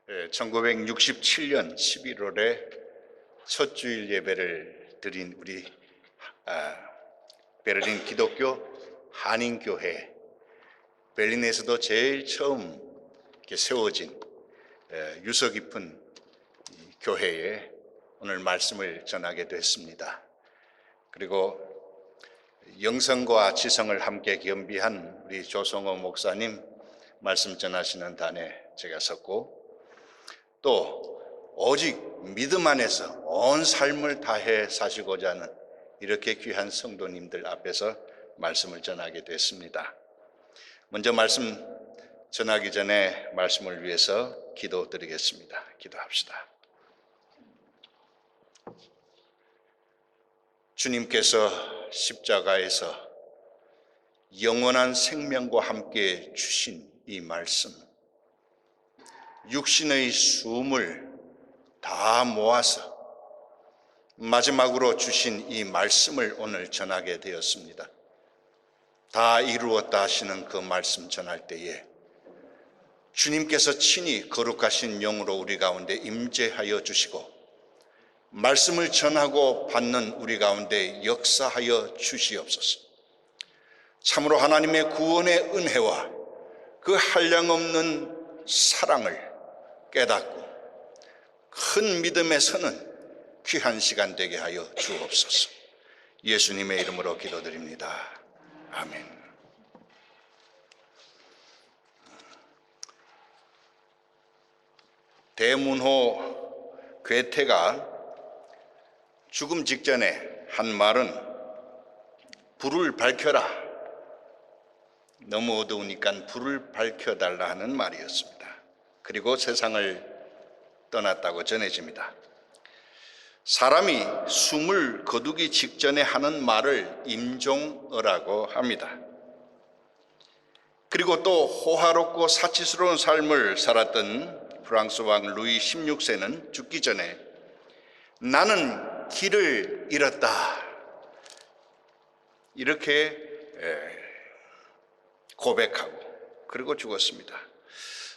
1967년 11월에 첫 주일 예배를 드린 우리 베를린 기독교 한인교회, 베를린에서도 제일 처음 이렇게 세워진 유서 깊은 교회에 오늘 말씀을 전하게 됐습니다. 그리고 영성과 지성을 함께 겸비한 우리 조성호 목사님 말씀 전하시는 단에 제가 섰고, 또 오직 믿음 안에서 온 삶을 다해 사시고자 하는 이렇게 귀한 성도님들 앞에서 말씀을 전하게 됐습니다. 먼저 말씀 전하기 전에 말씀을 위해서 기도드리겠습니다. 기도합시다. 주님께서 십자가에서 영원한 생명과 함께 주신 이 말씀, 육신의 숨을 다 모아서 마지막으로 주신 이 말씀을 오늘 전하게 되었습니다. 다 이루었다 하시는 그 말씀 전할 때에 주님께서 친히 거룩하신 영으로 우리 가운데 임재하여 주시고 말씀을 전하고 받는 우리 가운데 역사하여 주시옵소서. 참으로 하나님의 구원의 은혜와 그 한량없는 사랑을 깨닫고 큰 믿음에 서는 귀한 시간 되게 하여 주옵소서. 예수님의 이름으로 기도드립니다. 아멘. 대문호 괴테가 죽음 직전에 한 말은 불을 밝혀라, 너무 어두우니까 불을 밝혀달라 하는 말이었습니다. 그리고 세상을 떠났다고 전해집니다. 사람이 숨을 거두기 직전에 하는 말을 임종어라고 합니다. 그리고 또 호화롭고 사치스러운 삶을 살았던 프랑스 왕 루이 16세는 죽기 전에 나는 길을 잃었다, 이렇게 고백하고 그리고 죽었습니다.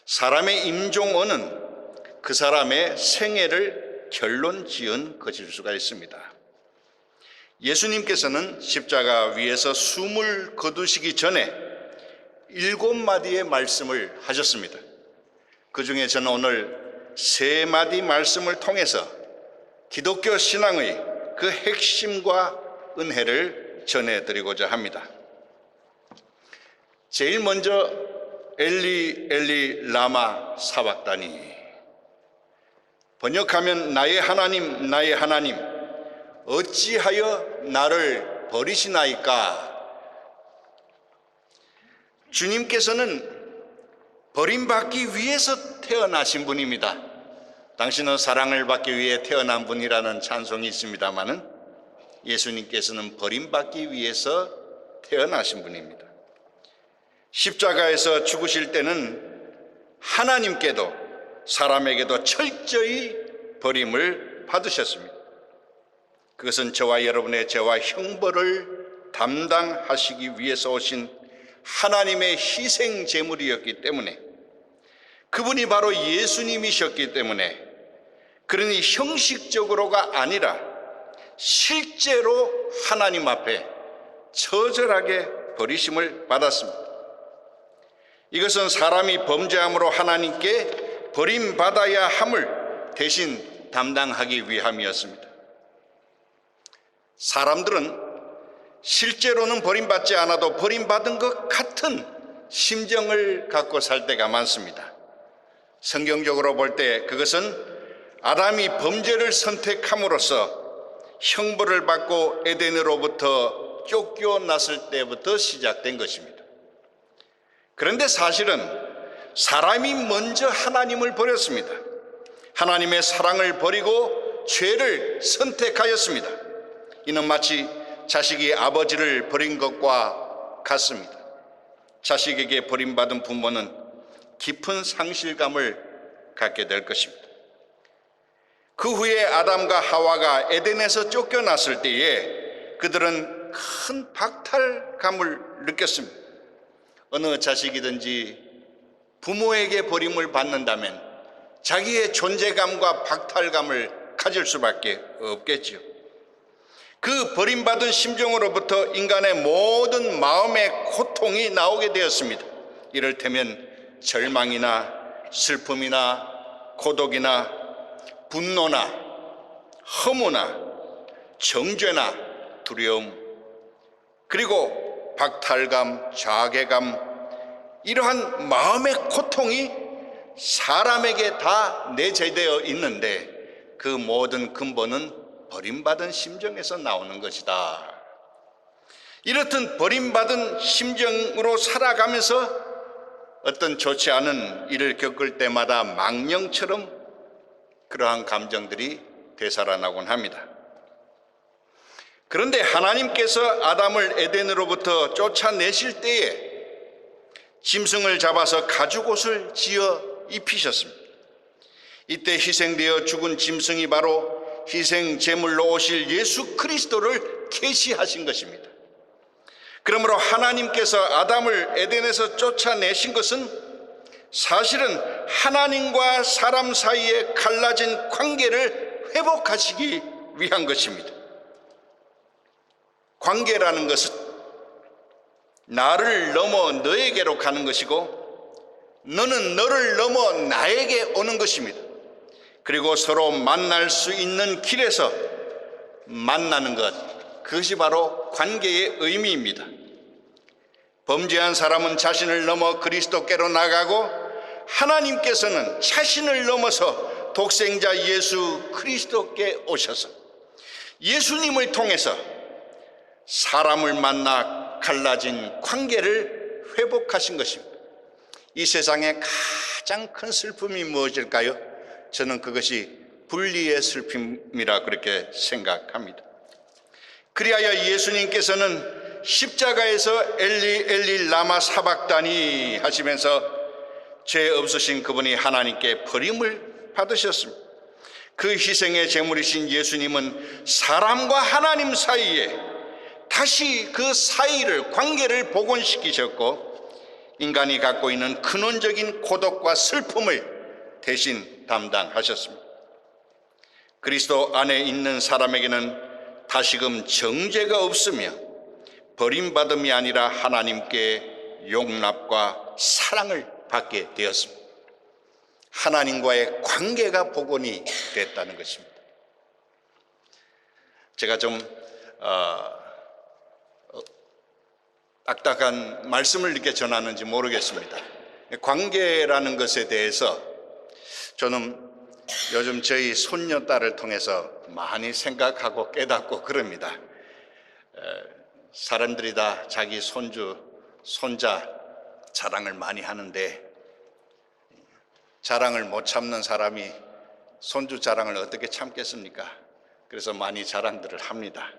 사람의 임종어는 그 사람의 생애를 결론 지은 것일 수가 있습니다. 예수님께서는 십자가 위에서 숨을 거두시기 전에 7마디의 말씀을 하셨습니다. 그 중에 저는 오늘 3마디 말씀을 통해서 기독교 신앙의 그 핵심과 은혜를 전해드리고자 합니다. 제일 먼저 엘리 엘리 라마 사박다니, 번역하면 나의 하나님 나의 하나님 어찌하여 나를 버리시나이까. 주님께서는 버림받기 위해서 태어나신 분입니다. 당신은 사랑을 받기 위해 태어난 분이라는 찬송이 있습니다마는 예수님께서는 버림받기 위해서 태어나신 분입니다. 십자가에서 죽으실 때는 하나님께도 사람에게도 철저히 버림을 받으셨습니다. 그것은 저와 여러분의 죄와 형벌을 담당하시기 위해서 오신 하나님의 희생 제물이었기 때문에, 그분이 바로 예수님이셨기 때문에, 그러니 형식적으로가 아니라 실제로 하나님 앞에 처절하게 버리심을 받았습니다. 이것은 사람이 범죄함으로 하나님께 버림받아야 함을 대신 담당하기 위함이었습니다. 사람들은 실제로는 버림받지 않아도 버림받은 것 같은 심정을 갖고 살 때가 많습니다. 성경적으로 볼 때 그것은 아담이 범죄를 선택함으로써 형벌을 받고 에덴으로부터 쫓겨났을 때부터 시작된 것입니다. 그런데 사실은 사람이 먼저 하나님을 버렸습니다. 하나님의 사랑을 버리고 죄를 선택하였습니다. 이는 마치 자식이 아버지를 버린 것과 같습니다. 자식에게 버림받은 부모는 깊은 상실감을 갖게 될 것입니다. 그 후에 아담과 하와가 에덴에서 쫓겨났을 때에 그들은 큰 박탈감을 느꼈습니다. 어느 자식이든지 부모에게 버림을 받는다면 자기의 존재감과 박탈감을 가질 수밖에 없겠지요. 그 버림받은 심정으로부터 인간의 모든 마음의 고통이 나오게 되었습니다. 이를테면 절망이나 슬픔이나 고독이나 분노나 허무나 정죄나 두려움, 그리고 박탈감, 자괴감, 이러한 마음의 고통이 사람에게 다 내재되어 있는데 그 모든 근본은 버림받은 심정에서 나오는 것이다. 이렇듯 버림받은 심정으로 살아가면서 어떤 좋지 않은 일을 겪을 때마다 망령처럼 그러한 감정들이 되살아나곤 합니다. 그런데 하나님께서 아담을 에덴으로부터 쫓아내실 때에 짐승을 잡아서 가죽옷을 지어 입히셨습니다. 이때 희생되어 죽은 짐승이 바로 희생 제물로 오실 예수 그리스도를 계시하신 것입니다. 그러므로 하나님께서 아담을 에덴에서 쫓아내신 것은 사실은 하나님과 사람 사이에 갈라진 관계를 회복하시기 위한 것입니다. 관계라는 것은 나를 넘어 너에게로 가는 것이고 너는 너를 넘어 나에게 오는 것입니다. 그리고 서로 만날 수 있는 길에서 만나는 것, 그것이 바로 관계의 의미입니다. 범죄한 사람은 자신을 넘어 그리스도께로 나가고 하나님께서는 자신을 넘어서 독생자 예수 그리스도께 오셔서 예수님을 통해서 사람을 만나 갈라진 관계를 회복하신 것입니다. 이 세상에 가장 큰 슬픔이 무엇일까요? 저는 그것이 분리의 슬픔이라 그렇게 생각합니다. 그리하여 예수님께서는 십자가에서 엘리 엘리 라마 사박다니 하시면서 죄 없으신 그분이 하나님께 버림을 받으셨습니다. 그 희생의 제물이신 예수님은 사람과 하나님 사이에 다시 그 사이를, 관계를 복원시키셨고 인간이 갖고 있는 근원적인 고독과 슬픔을 대신 담당하셨습니다. 그리스도 안에 있는 사람에게는 다시금 정죄가 없으며 버림받음이 아니라 하나님께 용납과 사랑을 받게 되었습니다. 하나님과의 관계가 복원이 됐다는 것입니다. 제가 좀 딱딱한 말씀을 이렇게 전하는지 모르겠습니다. 관계라는 것에 대해서 저는 요즘 저희 손녀딸을 통해서 많이 생각하고 깨닫고 그럽니다. 사람들이 다 자기 손주, 손자 자랑을 많이 하는데 자랑을 못 참는 사람이 손주 자랑을 어떻게 참겠습니까? 그래서 많이 자랑들을 합니다.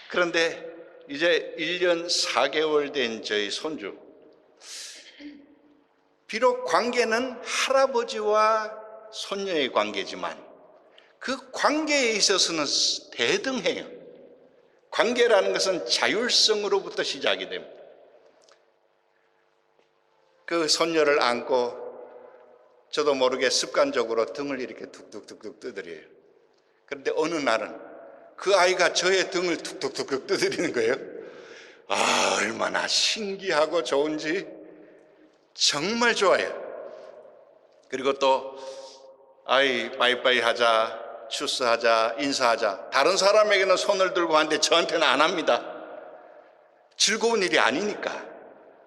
그런데 이제 1년 4개월 된 저희 손주, 비록 관계는 할아버지와 손녀의 관계지만 그 관계에 있어서는 대등해요. 관계라는 것은 자율성으로부터 시작이 됩니다. 그 손녀를 안고 저도 모르게 습관적으로 등을 이렇게 툭툭툭툭 두드려요. 그런데 어느 날은 그 아이가 저의 등을 툭툭툭툭 두드리는 거예요. 아, 얼마나 신기하고 좋은지 정말 좋아요. 그리고 또 아이 빠이빠이 하자, 추스하자, 인사하자. 다른 사람에게는 손을 들고 하는데 저한테는 안 합니다. 즐거운 일이 아니니까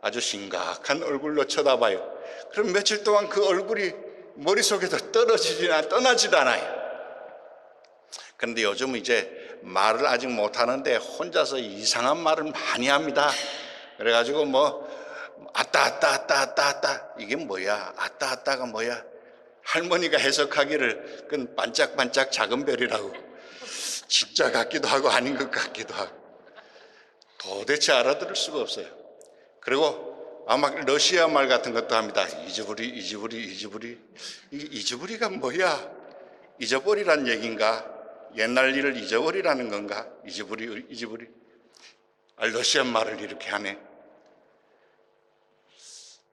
아주 심각한 얼굴로 쳐다봐요. 그럼 며칠 동안 그 얼굴이 머릿속에서 떠나지도 않아요. 그런데 요즘 이제 말을 아직 못하는데 혼자서 이상한 말을 많이 합니다. 그래가지고 아따 이게 뭐야? 아따가 뭐야? 할머니가 해석하기를 그건 반짝반짝 작은 별이라고. 진짜 같기도 하고 아닌 것 같기도 하고 도대체 알아들을 수가 없어요. 그리고 아마 러시아 말 같은 것도 합니다. 이즈부리가 뭐야? 잊어버리란 얘기인가? 옛날 일을 잊어버리라는 건가? 이즈부리. 러시아 말을 이렇게 하네.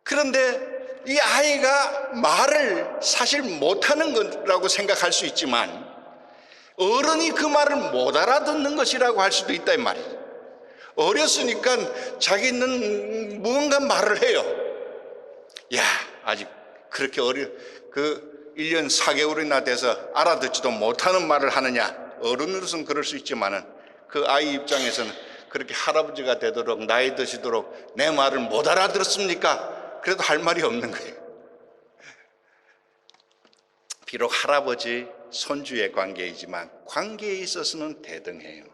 그런데 이 아이가 말을 사실 못하는 거라고 생각할 수 있지만 어른이 그 말을 못 알아듣는 것이라고 할 수도 있다 이 말이에요. 어렸으니까 자기는 무언가 말을 해요. 야, 아직 그렇게 1년 4개월이나 돼서 알아듣지도 못하는 말을 하느냐. 어른으로서는 그럴 수 있지만은 그 아이 입장에서는 그렇게 할아버지가 되도록 나이 드시도록 내 말을 못 알아들었습니까? 그래도 할 말이 없는 거예요. 비록 할아버지 손주의 관계이지만 관계에 있어서는 대등해요.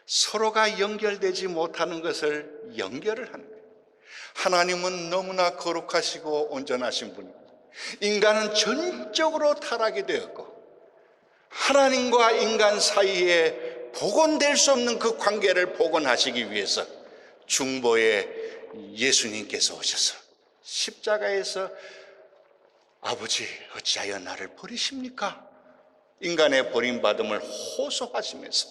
서로가 연결되지 못하는 것을 연결을 하는 거예요. 하나님은 너무나 거룩하시고 온전하신 분입니다. 인간은 전적으로 타락이 되었고 하나님과 인간 사이에 복원될 수 없는 그 관계를 복원하시기 위해서 중보의 예수님께서 오셔서 십자가에서 아버지 어찌하여 나를 버리십니까? 인간의 버림받음을 호소하시면서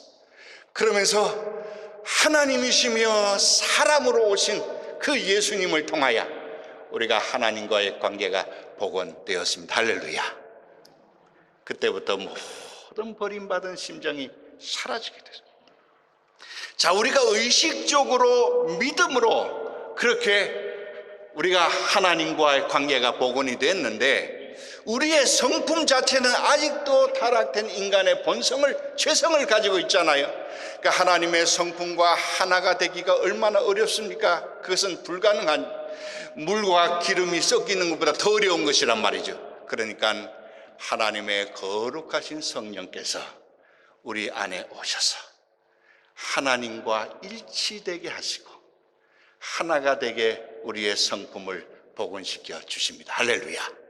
그러면서 하나님이시며 사람으로 오신 그 예수님을 통하여 우리가 하나님과의 관계가 복원되었습니다. 할렐루야. 그때부터 모든 버림받은 심정이 사라지게 됐습니다. 자, 우리가 의식적으로 믿음으로 그렇게 우리가 하나님과의 관계가 복원이 됐는데 우리의 성품 자체는 아직도 타락된 인간의 본성을 죄성을 가지고 있잖아요. 그러니까 하나님의 성품과 하나가 되기가 얼마나 어렵습니까? 그것은 불가능한, 물과 기름이 섞이는 것보다 더 어려운 것이란 말이죠. 그러니까 하나님의 거룩하신 성령께서 우리 안에 오셔서 하나님과 일치되게 하시고 하나가 되게 우리의 성품을 복원시켜 주십니다. 할렐루야.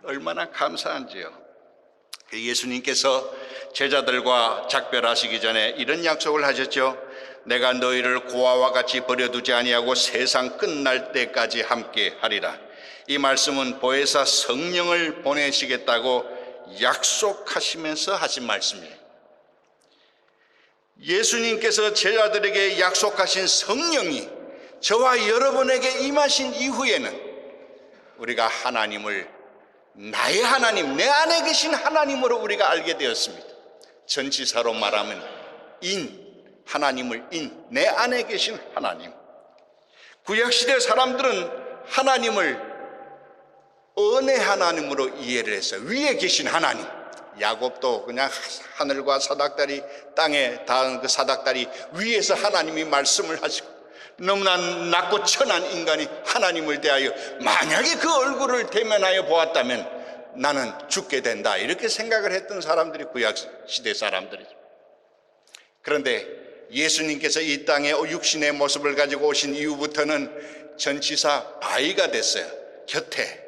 얼마나 감사한지요. 예수님께서 제자들과 작별하시기 전에 이런 약속을 하셨죠. 내가 너희를 고아와 같이 버려두지 아니하고 세상 끝날 때까지 함께 하리라. 이 말씀은 보혜사 성령을 보내시겠다고 약속하시면서 하신 말씀이에요. 예수님께서 제자들에게 약속하신 성령이 저와 여러분에게 임하신 이후에는 우리가 하나님을 나의 하나님, 내 안에 계신 하나님으로 우리가 알게 되었습니다. 전치사로 말하면 하나님을 내 안에 계신 하나님. 구약시대 사람들은 하나님을 은혜 하나님으로 이해를 했어요. 위에 계신 하나님. 야곱도 그냥 하늘과 사닥다리, 땅에 닿은 그 사닥다리 위에서 하나님이 말씀을 하시고 너무나 낮고 천한 인간이 하나님을 대하여 만약에 그 얼굴을 대면하여 보았다면 나는 죽게 된다 이렇게 생각을 했던 사람들이 구약시대 사람들이죠. 그런데 예수님께서 이 땅에 육신의 모습을 가지고 오신 이후부터는 전치사 바위가 됐어요. 곁에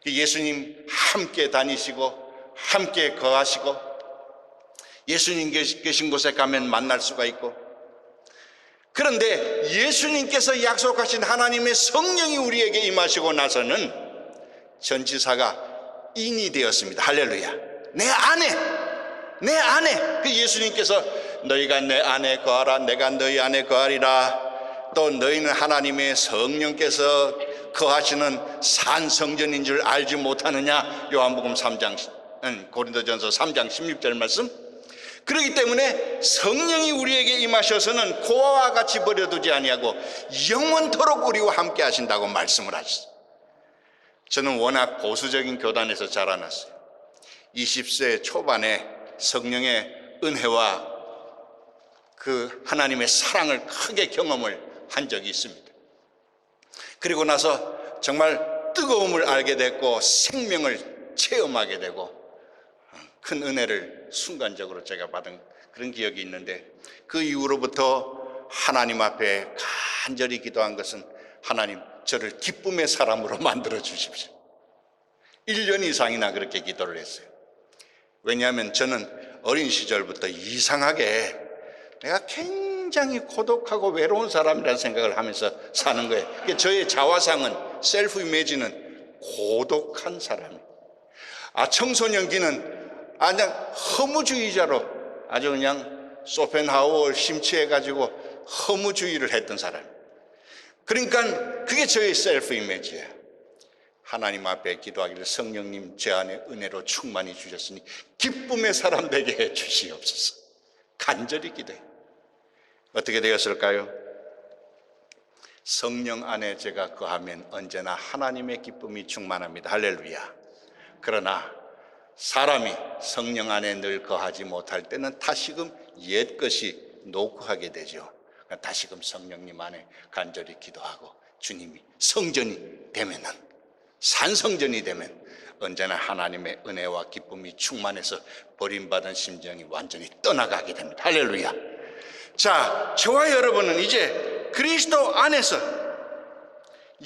예수님 함께 다니시고 함께 거하시고 예수님 계신 곳에 가면 만날 수가 있고, 그런데 예수님께서 약속하신 하나님의 성령이 우리에게 임하시고 나서는 전치사가 인이 되었습니다. 할렐루야. 내 안에 그 예수님께서 너희가 내 안에 거하라 내가 너희 안에 거하리라. 또 너희는 하나님의 성령께서 거하시는 산 성전인 줄 알지 못하느냐. 요한복음 3장 고린도전서 3장 16절 말씀. 그렇기 때문에 성령이 우리에게 임하셔서는 고아와 같이 버려두지 아니하고 영원토록 우리와 함께 하신다고 말씀을 하셨어요. 저는 워낙 보수적인 교단에서 자라났어요. 20세 초반에 성령의 은혜와 그 하나님의 사랑을 크게 경험을 한 적이 있습니다. 그리고 나서 정말 뜨거움을 알게 됐고 생명을 체험하게 되고 큰 은혜를 순간적으로 제가 받은 그런 기억이 있는데, 그 이후로부터 하나님 앞에 간절히 기도한 것은 하나님 저를 기쁨의 사람으로 만들어 주십시오. 1년 이상이나 그렇게 기도를 했어요. 왜냐하면 저는 어린 시절부터 이상하게 내가 굉장히 고독하고 외로운 사람이라는 생각을 하면서 사는 거예요. 저의 자화상은, 셀프 이미지는 고독한 사람이에요. 청소년기는 그냥 허무주의자로 아주 그냥 쇼펜하우어를 심취해가지고 허무주의를 했던 사람. 그러니까 그게 저의 셀프 이미지예요. 하나님 앞에 기도하기를 성령님 제 안에 은혜로 충만히 주셨으니 기쁨의 사람 되게 해 주시옵소서. 간절히 기도해. 어떻게 되었을까요? 성령 안에 제가 거하면 언제나 하나님의 기쁨이 충만합니다. 할렐루야. 그러나 사람이 성령 안에 늘 거하지 못할 때는 다시금 옛것이 녹화하게 되죠. 다시금 성령님 안에 간절히 기도하고 주님이 성전이 되면은, 산성전이 되면 언제나 하나님의 은혜와 기쁨이 충만해서 버림받은 심정이 완전히 떠나가게 됩니다. 할렐루야. 자, 저와 여러분은 이제 그리스도 안에서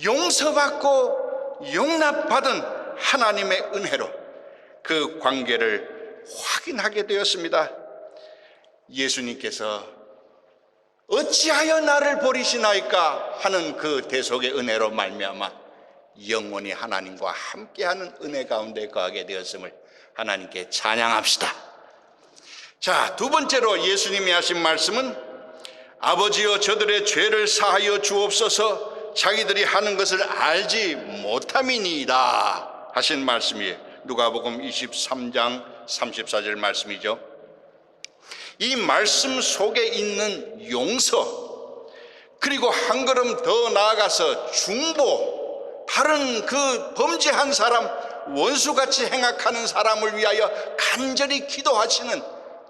용서받고 용납받은 하나님의 은혜로 그 관계를 확인하게 되었습니다. 예수님께서 어찌하여 나를 버리시나이까 하는 그 대속의 은혜로 말미암아 영원히 하나님과 함께하는 은혜 가운데 거하게 되었음을 하나님께 찬양합시다. 자, 두 번째로 예수님이 하신 말씀은 아버지여 저들의 죄를 사하여 주옵소서 자기들이 하는 것을 알지 못함이니이다 하신 말씀이에요. 누가복음 23장 34절 말씀이죠. 이 말씀 속에 있는 용서, 그리고 한 걸음 더 나아가서 중보, 다른 그 범죄한 사람, 원수같이 행악하는 사람을 위하여 간절히 기도하시는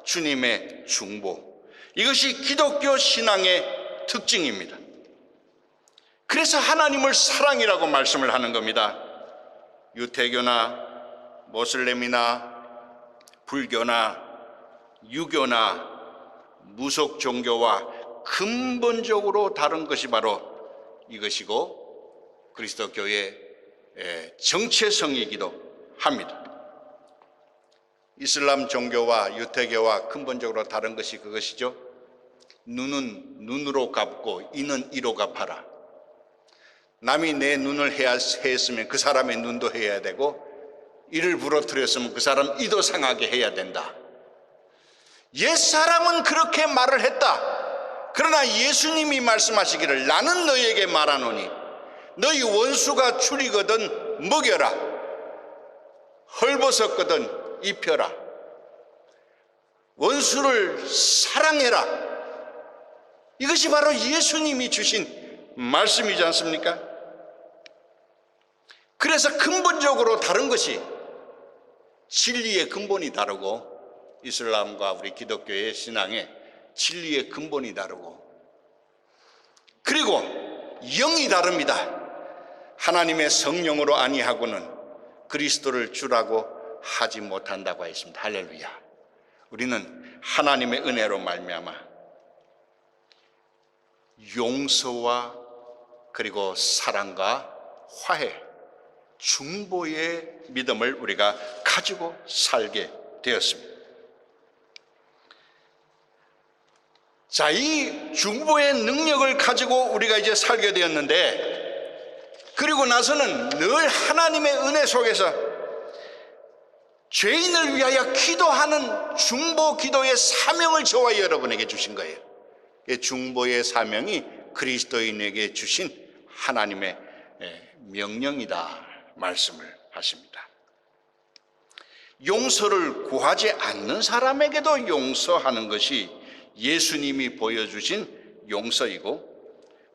주님의 중보, 이것이 기독교 신앙의 특징입니다. 그래서 하나님을 사랑이라고 말씀을 하는 겁니다. 유태교나 모슬렘이나 불교나 유교나 무속 종교와 근본적으로 다른 것이 바로 이것이고 그리스도교의 정체성이기도 합니다. 이슬람 종교와 유태교와 근본적으로 다른 것이 그것이죠. 눈은 눈으로 갚고 이는 이로 갚아라. 남이 내 눈을 했으면 그 사람의 눈도 해야 되고, 이를 부러뜨렸으면 그 사람 이도 상하게 해야 된다. 옛사람은 그렇게 말을 했다. 그러나 예수님이 말씀하시기를 나는 너희에게 말하노니 너희 원수가 줄이거든 먹여라, 헐벗었거든 입혀라, 원수를 사랑해라. 이것이 바로 예수님이 주신 말씀이지 않습니까? 그래서 근본적으로 다른 것이 진리의 근본이 다르고, 이슬람과 우리 기독교의 신앙의 진리의 근본이 다르고, 그리고 영이 다릅니다. 하나님의 성령으로 아니하고는 그리스도를 주라고 하지 못한다고 했습니다. 할렐루야. 우리는 하나님의 은혜로 말미암아 용서와 그리고 사랑과 화해, 중보의 믿음을 우리가 가지고 살게 되었습니다. 자, 이 중보의 능력을 가지고 우리가 이제 살게 되었는데, 그리고 나서는 늘 하나님의 은혜 속에서 죄인을 위하여 기도하는 중보 기도의 사명을 저와 여러분에게 주신 거예요. 중보의 사명이 그리스도인에게 주신 하나님의 명령이다 말씀을 하십니다. 용서를 구하지 않는 사람에게도 용서하는 것이 예수님이 보여주신 용서이고,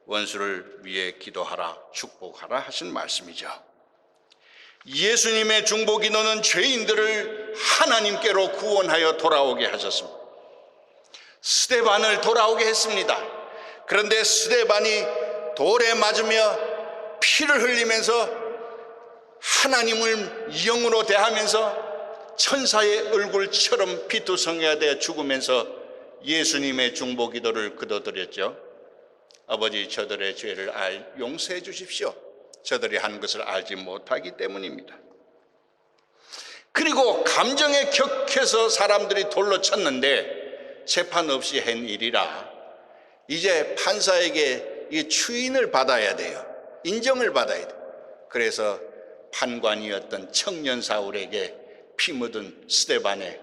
원수를 위해 기도하라, 축복하라 하신 말씀이죠. 예수님의 중보 기도는 죄인들을 하나님께로 구원하여 돌아오게 하셨습니다. 스데반을 돌아오게 했습니다. 그런데 스데반이 돌에 맞으며 피를 흘리면서 하나님을 영으로 대하면서 천사의 얼굴처럼 피투성이가 죽으면서 예수님의 중보 기도를 거둬들였죠. 아버지 저들의 죄를 용서해 주십시오. 저들이 한 것을 알지 못하기 때문입니다. 그리고 감정에 격해서 사람들이 돌로 쳤는데 재판 없이 한 일이라 이제 판사에게 이 추인을 받아야 돼요. 인정을 받아야 돼요. 그래서 판관이었던 청년 사울에게 피 묻은 스데반의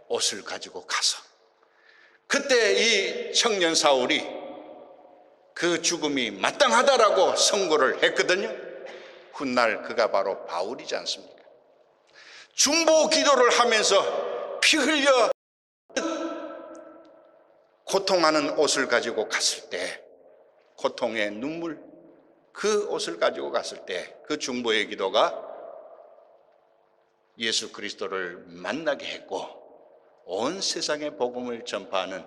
옷을 가지고 가서, 그때 이 청년 사울이 그 죽음이 마땅하다라고 선고를 했거든요. 훗날 그가 바로 바울이지 않습니까? 중보 기도를 하면서 피 흘려 고통하는 옷을 가지고 갔을 때, 고통의 눈물, 그 옷을 가지고 갔을 때 그 중보의 기도가 예수 그리스도를 만나게 했고 온 세상에 복음을 전파하는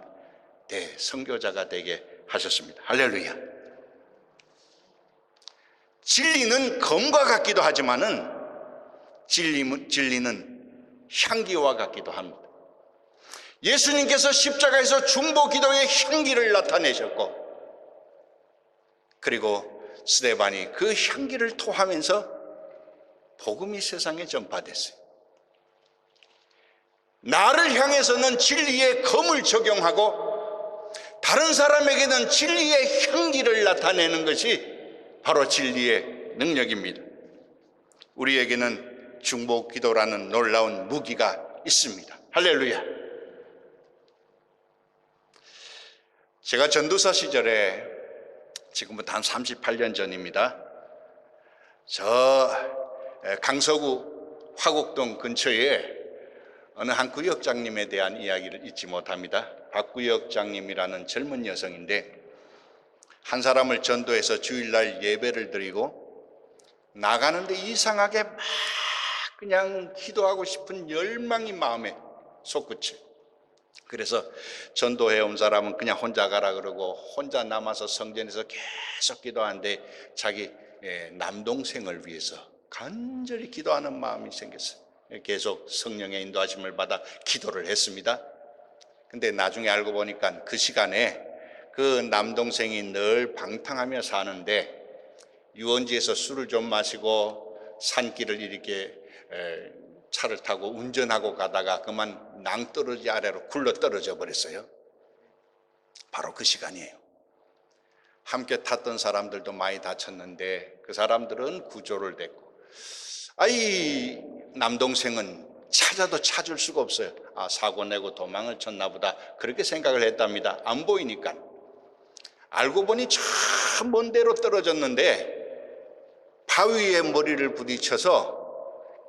대선교자가 되게 하셨습니다. 할렐루야. 진리는 검과 같기도 하지만은 진리는 향기와 같기도 합니다. 예수님께서 십자가에서 중보 기도의 향기를 나타내셨고, 그리고 스데반이 그 향기를 토하면서 복음이 세상에 전파됐어요. 나를 향해서는 진리의 검을 적용하고 다른 사람에게는 진리의 향기를 나타내는 것이 바로 진리의 능력입니다. 우리에게는 중보 기도라는 놀라운 무기가 있습니다. 할렐루야. 제가 전도사 시절에, 지금부터 한 38년 전입니다, 저 강서구 화곡동 근처에 어느 한 구역장님에 대한 이야기를 잊지 못합니다. 박 구역장님이라는 젊은 여성인데, 한 사람을 전도해서 주일날 예배를 드리고 나가는데 이상하게 막 그냥 기도하고 싶은 열망이 마음에 솟구쳐. 그래서 전도해온 사람은 그냥 혼자 가라 그러고 혼자 남아서 성전에서 계속 기도하는데 자기 남동생을 위해서 간절히 기도하는 마음이 생겼어요. 계속 성령의 인도하심을 받아 기도를 했습니다. 근데 나중에 알고 보니까 그 시간에 그 남동생이 늘 방탕하며 사는데 유원지에서 술을 좀 마시고 산길을 이렇게 차를 타고 운전하고 가다가 그만 낭떠러지 아래로 굴러 떨어져 버렸어요. 바로 그 시간이에요. 함께 탔던 사람들도 많이 다쳤는데 그 사람들은 구조를 됐고, 이 남동생은 찾아도 찾을 수가 없어요. 사고 내고 도망을 쳤나 보다, 그렇게 생각을 했답니다. 안 보이니까. 알고 보니 저 먼 데로 떨어졌는데 바위에 머리를 부딪혀서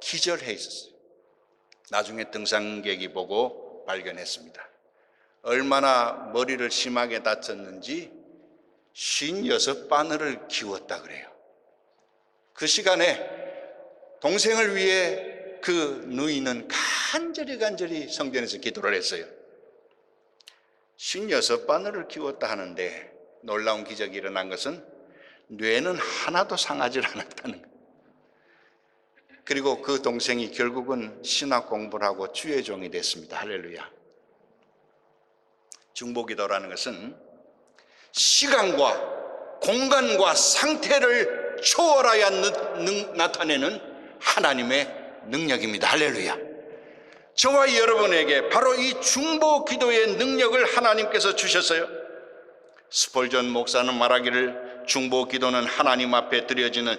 기절해 있었어요. 나중에 등산객이 보고 발견했습니다. 얼마나 머리를 심하게 다쳤는지 56바늘을 기웠다 그래요. 그 시간에 동생을 위해 그 누이는 간절히 성전에서 기도를 했어요. 56바늘을 기웠다 하는데 놀라운 기적이 일어난 것은 뇌는 하나도 상하지 않았다는 거예요. 그리고 그 동생이 결국은 신학 공부를 하고 주의 종이 됐습니다. 할렐루야. 중보기도라는 것은 시간과 공간과 상태를 초월하여 나타내는 하나님의 능력입니다. 할렐루야. 저와 여러분에게 바로 이 중보기도의 능력을 하나님께서 주셨어요. 스폴전 목사는 말하기를 중보기도는 하나님 앞에 드려지는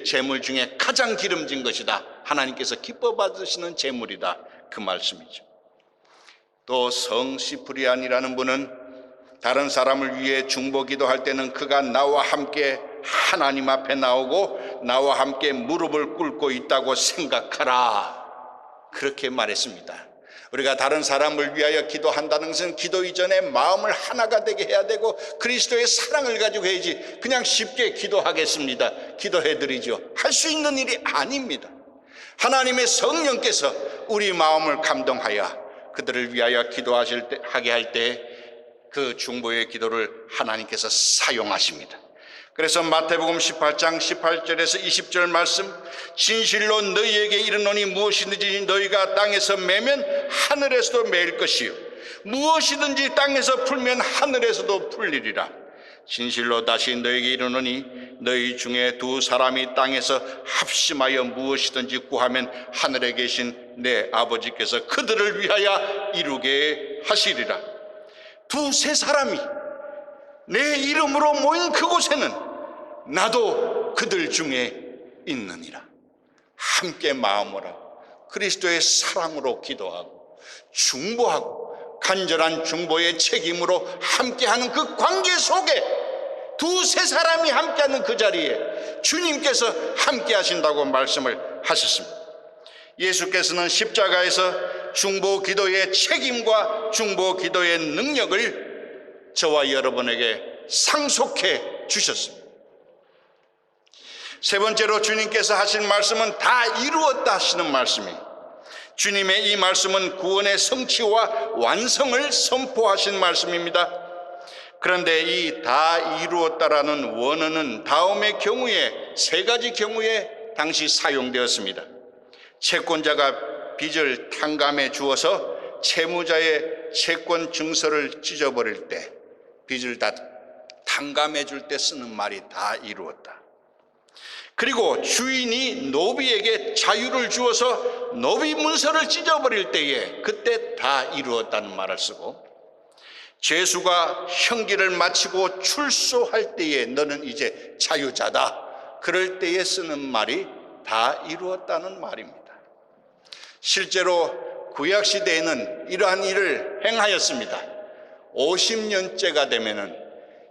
제물 중에 가장 기름진 것이다. 하나님께서 기뻐 받으시는 제물이다. 그 말씀이죠. 또 성 시프리안이라는 분은 다른 사람을 위해 중보기도할 때는 그가 나와 함께 하나님 앞에 나오고 나와 함께 무릎을 꿇고 있다고 생각하라, 그렇게 말했습니다. 우리가 다른 사람을 위하여 기도한다는 것은 기도 이전에 마음을 하나가 되게 해야 되고 그리스도의 사랑을 가지고 해야지 그냥 쉽게 기도하겠습니다, 기도해드리죠, 할 수 있는 일이 아닙니다. 하나님의 성령께서 우리 마음을 감동하여 그들을 위하여 하게 할 때 그 중보의 기도를 하나님께서 사용하십니다. 그래서 마태복음 18장 18절에서 20절 말씀, 진실로 너희에게 이르노니 무엇이든지 너희가 땅에서 매면 하늘에서도 매일 것이요 무엇이든지 땅에서 풀면 하늘에서도 풀리리라. 진실로 다시 너희에게 이르노니 너희 중에 두 사람이 땅에서 합심하여 무엇이든지 구하면 하늘에 계신 내 아버지께서 그들을 위하여 이루게 하시리라. 두세 사람이 내 이름으로 모인 그곳에는 나도 그들 중에 있느니라. 함께 마음으로 그리스도의 사랑으로 기도하고 중보하고 간절한 중보의 책임으로 함께하는 그 관계 속에 두세 사람이 함께하는 그 자리에 주님께서 함께 하신다고 말씀을 하셨습니다. 예수께서는 십자가에서 중보 기도의 책임과 중보 기도의 능력을 저와 여러분에게 상속해 주셨습니다. 세 번째로 주님께서 하신 말씀은 다 이루었다 하시는 말씀이에요. 주님의 이 말씀은 구원의 성취와 완성을 선포하신 말씀입니다. 그런데 이 다 이루었다라는 원어는 다음의 경우에 세 가지 경우에 당시 사용되었습니다. 채권자가 빚을 탕감해 주어서 채무자의 채권 증서를 찢어버릴 때, 빚을 다 탕감해 줄 때 쓰는 말이 다 이루었다. 그리고 주인이 노비에게 자유를 주어서 노비 문서를 찢어버릴 때에 그때 다 이루었다는 말을 쓰고, 죄수가 형기를 마치고 출소할 때에 너는 이제 자유자다, 그럴 때에 쓰는 말이 다 이루었다는 말입니다. 실제로 구약시대에는 이러한 일을 행하였습니다. 50년째가 되면은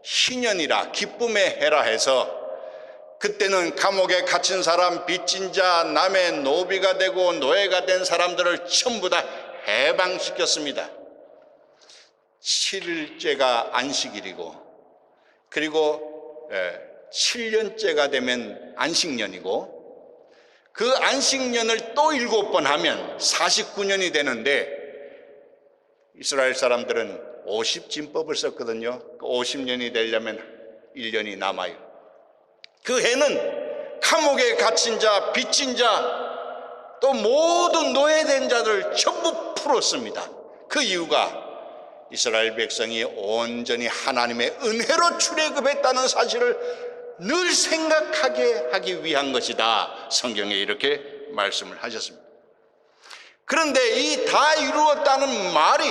희년이라 기쁨의 해라 해서 그때는 감옥에 갇힌 사람, 빚진 자, 남의 노비가 되고 노예가 된 사람들을 전부 다 해방시켰습니다. 7일째가 안식일이고, 그리고 7년째가 되면 안식년이고, 그 안식년을 또 7번 하면 49년이 되는데, 이스라엘 사람들은 50진법을 썼거든요. 50년이 되려면 1년이 남아요. 그 해는 감옥에 갇힌 자, 빚진 자, 또 모든 노예된 자들 전부 풀었습니다. 그 이유가 이스라엘 백성이 온전히 하나님의 은혜로 출애굽했다는 사실을 늘 생각하게 하기 위한 것이다. 성경에 이렇게 말씀을 하셨습니다. 그런데 이 다 이루었다는 말이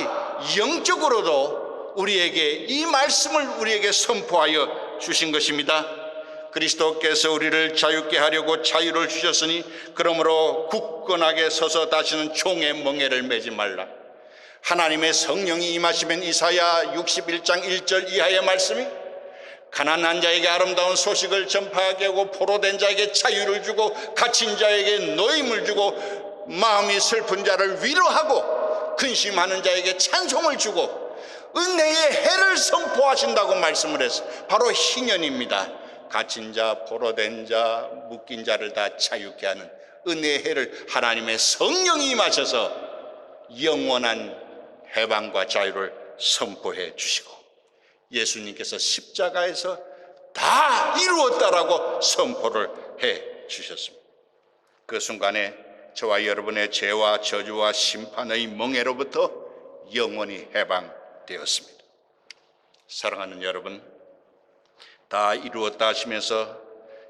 영적으로도 우리에게 이 말씀을 우리에게 선포하여 주신 것입니다. 그리스도께서 우리를 자유케 하려고 자유를 주셨으니 그러므로 굳건하게 서서 다시는 종의 멍에를 매지 말라. 하나님의 성령이 임하시면 이사야 61장 1절 이하의 말씀이 가난한 자에게 아름다운 소식을 전파하게 하고 포로된 자에게 자유를 주고 갇힌 자에게 노임을 주고 마음이 슬픈 자를 위로하고 근심하는 자에게 찬송을 주고 은혜의 해를 선포하신다고 말씀을 했어요. 바로 희년입니다. 갇힌 자, 포로된 자, 묶인 자를 다 자유케 하는 은혜의 해를 하나님의 성령이 임하셔서 영원한 해방과 자유를 선포해 주시고, 예수님께서 십자가에서 다 이루었다라고 선포를 해 주셨습니다. 그 순간에 저와 여러분의 죄와 저주와 심판의 멍에로부터 영원히 해방되었습니다. 사랑하는 여러분, 다 이루었다 하시면서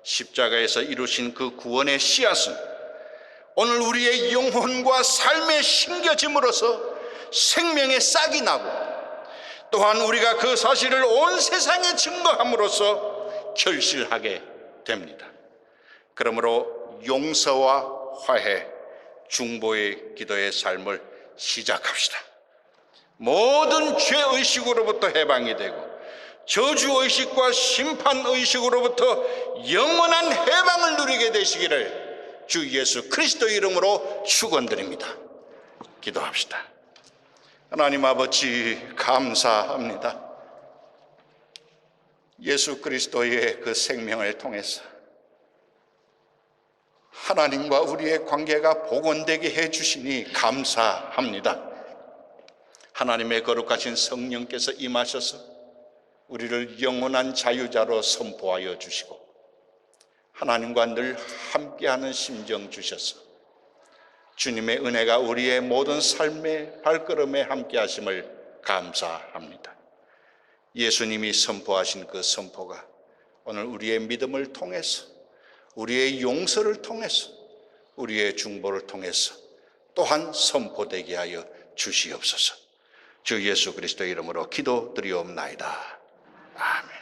십자가에서 이루신 그 구원의 씨앗은 오늘 우리의 영혼과 삶에 심겨짐으로써 생명의 싹이 나고, 또한 우리가 그 사실을 온 세상에 증거함으로써 결실하게 됩니다. 그러므로 용서와 화해, 중보의 기도의 삶을 시작합시다. 모든 죄의식으로부터 해방이 되고 저주의식과 심판의식으로부터 영원한 해방을 누리게 되시기를 주 예수 그리스도 이름으로 축원드립니다. 기도합시다. 하나님 아버지, 감사합니다. 예수 그리스도의 그 생명을 통해서 하나님과 우리의 관계가 복원되게 해주시니 감사합니다. 하나님의 거룩하신 성령께서 임하셔서 우리를 영원한 자유자로 선포하여 주시고 하나님과 늘 함께하는 심정 주셔서 주님의 은혜가 우리의 모든 삶의 발걸음에 함께하심을 감사합니다. 예수님이 선포하신 그 선포가 오늘 우리의 믿음을 통해서, 우리의 용서를 통해서, 우리의 중보를 통해서 또한 선포되게 하여 주시옵소서. 주 예수 그리스도 이름으로 기도드리옵나이다. 아멘.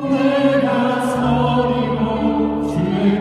내가 서리고 주의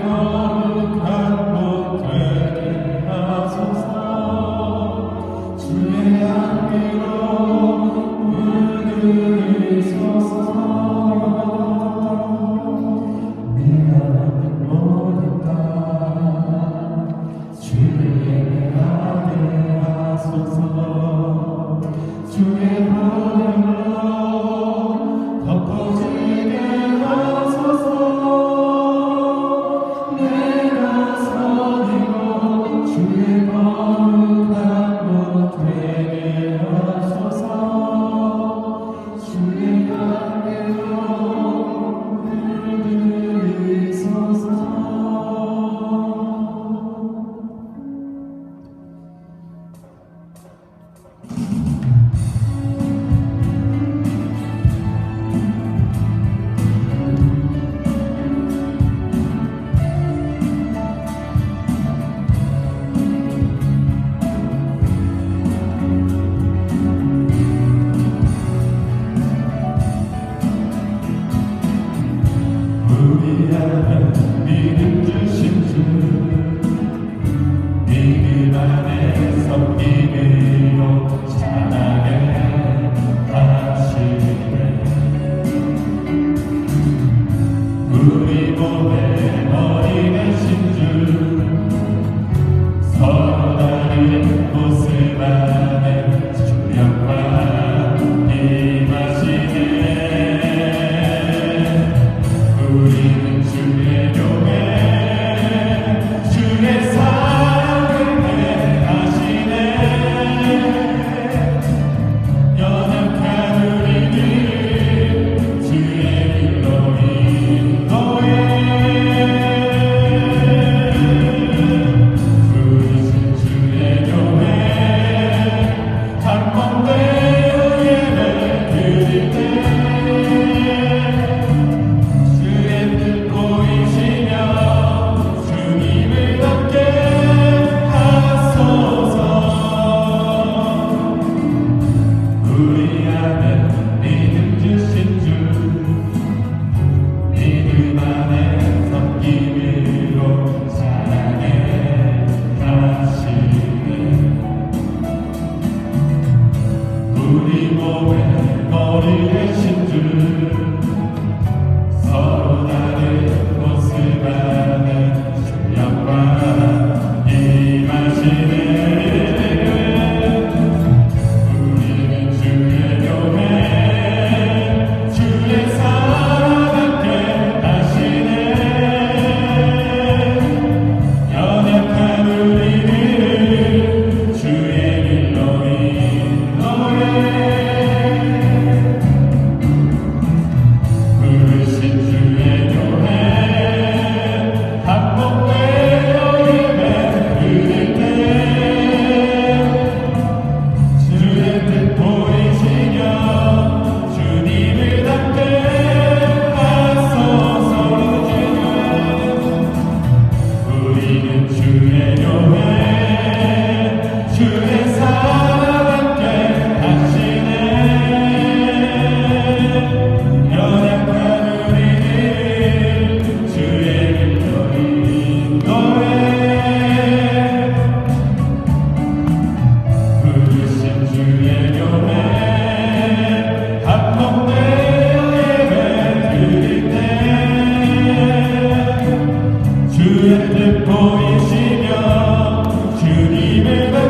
듣고 있으며 주님의